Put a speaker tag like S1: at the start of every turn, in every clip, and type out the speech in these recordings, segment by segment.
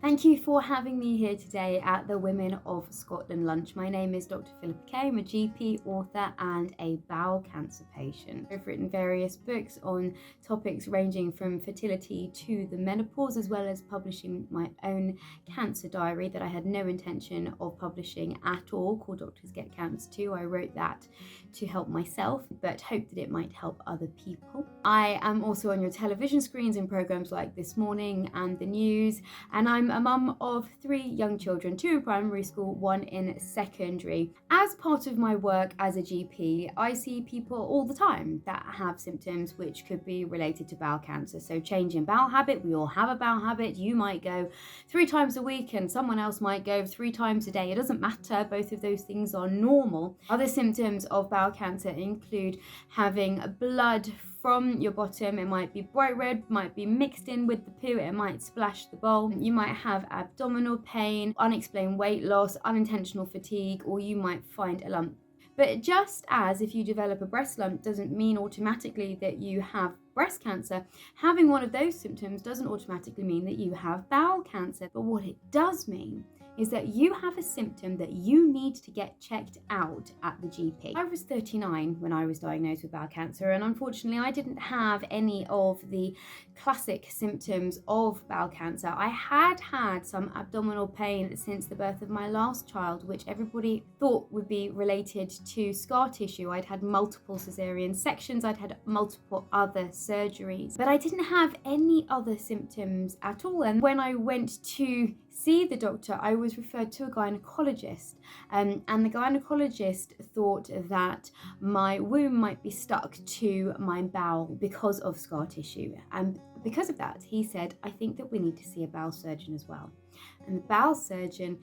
S1: Thank you for having me here today at the Women of Scotland lunch. My name is Dr. Philippa Kaye. I'm a GP, author and a bowel cancer patient. I've written various books on topics ranging from fertility to the menopause, as well as publishing my own cancer diary that I had no intention of publishing at all, called Doctors Get Cancer Too. I wrote that to help myself, but hoped that it might help other people. I am also on your television screens in programs like This Morning and The News, and I'm a mum of 3 young children, 2 in primary school, 1 in secondary. As part of my work as a GP, I see people all the time that have symptoms which could be related to bowel cancer. So change in bowel habit, we all have a bowel habit. You might go 3 times a week and someone else might go 3 times a day. It doesn't matter, both of those things are normal. Other symptoms of bowel cancer include having blood from your bottom. It might be bright red, might be mixed in with the poo, it might splash the bowl. You might have abdominal pain, unexplained weight loss, unintentional fatigue, or you might find a lump. But just as if you develop a breast lump doesn't mean automatically that you have breast cancer, having one of those symptoms doesn't automatically mean that you have bowel cancer. But what it does mean is that you have a symptom that you need to get checked out at the GP. I was 39 when I was diagnosed with bowel cancer, and unfortunately I didn't have any of the classic symptoms of bowel cancer. I had some abdominal pain since the birth of my last child, which everybody thought would be related to scar tissue. I'd had multiple cesarean sections, I'd had multiple other surgeries, but I didn't have any other symptoms at all. And when I went to see the doctor, I was referred to a gynecologist, and the gynecologist thought that my womb might be stuck to my bowel because of scar tissue, and because of that he said, I think that we need to see a bowel surgeon as well. And the bowel surgeon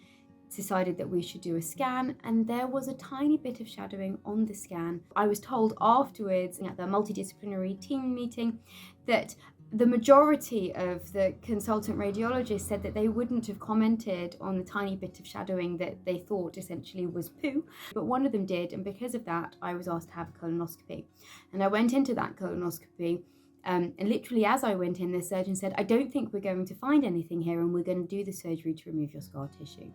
S1: decided that we should do a scan, and there was a tiny bit of shadowing on the scan. I was told afterwards at the multidisciplinary team meeting that the majority of the consultant radiologists said that they wouldn't have commented on the tiny bit of shadowing that they thought essentially was poo, but one of them did, and because of that I was asked to have a colonoscopy. And I went into that colonoscopy, and literally as I went in, the surgeon said, I don't think we're going to find anything here, and we're going to do the surgery to remove your scar tissue.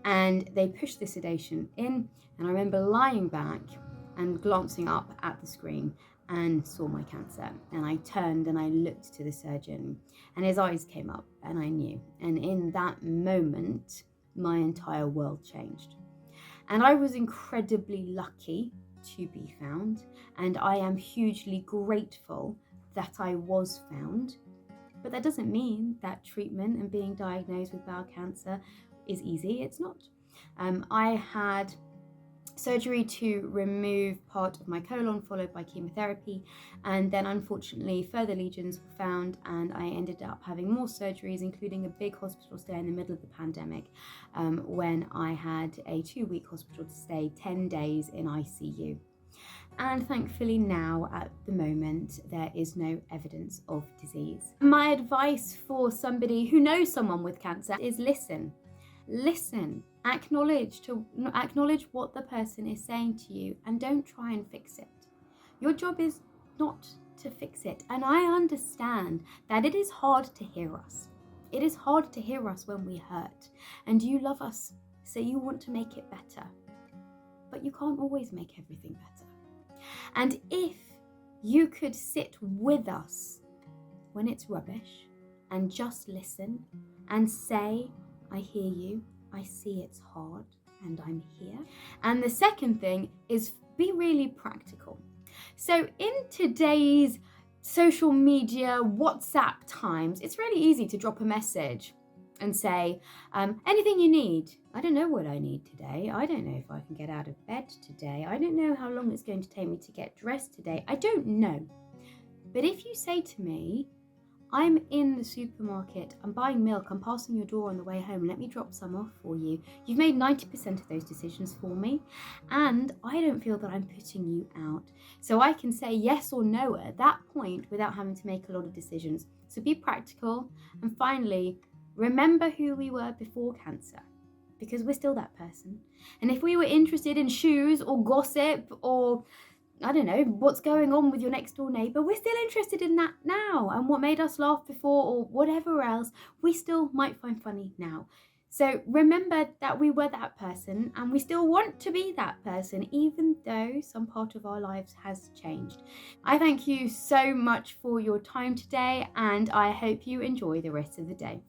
S1: And they pushed the sedation in, and I remember lying back and glancing up at the screen and saw my cancer. And I turned and I looked to the surgeon, and his eyes came up, and I knew. And in that moment, my entire world changed. And I was incredibly lucky to be found, and I am hugely grateful that I was found. But that doesn't mean that treatment and being diagnosed with bowel cancer is easy. It's not. I had surgery to remove part of my colon, followed by chemotherapy, and then unfortunately further lesions were found, and I ended up having more surgeries, including a big hospital stay in the middle of the pandemic, when I had a 2-week hospital stay, 10 days in ICU. And thankfully now, at the moment, there is no evidence of disease. My advice for somebody who knows someone with cancer is listen. Acknowledge what the person is saying to you, and don't try and fix it. Your job is not to fix it. And I understand that it is hard to hear us. It is hard to hear us when we hurt, and you love us, so you want to make it better. But you can't always make everything better. And if you could sit with us when it's rubbish and just listen and say, I hear you, I see it's hard, and I'm here. And the second thing is be really practical. So in today's social media, WhatsApp times, it's really easy to drop a message and say, anything you need. I don't know what I need today. I don't know if I can get out of bed today. I don't know how long it's going to take me to get dressed today. I don't know. But if you say to me, I'm in the supermarket, I'm buying milk, I'm passing your door on the way home, let me drop some off for you. You've made 90% of those decisions for me, and I don't feel that I'm putting you out. So I can say yes or no at that point without having to make a lot of decisions. So be practical, and finally, remember who we were before cancer, because we're still that person. And if we were interested in shoes or gossip or I don't know, what's going on with your next door neighbour, we're still interested in that now. And what made us laugh before or whatever else, we still might find funny now. So remember that we were that person and we still want to be that person, even though some part of our lives has changed. I thank you so much for your time today and I hope you enjoy the rest of the day.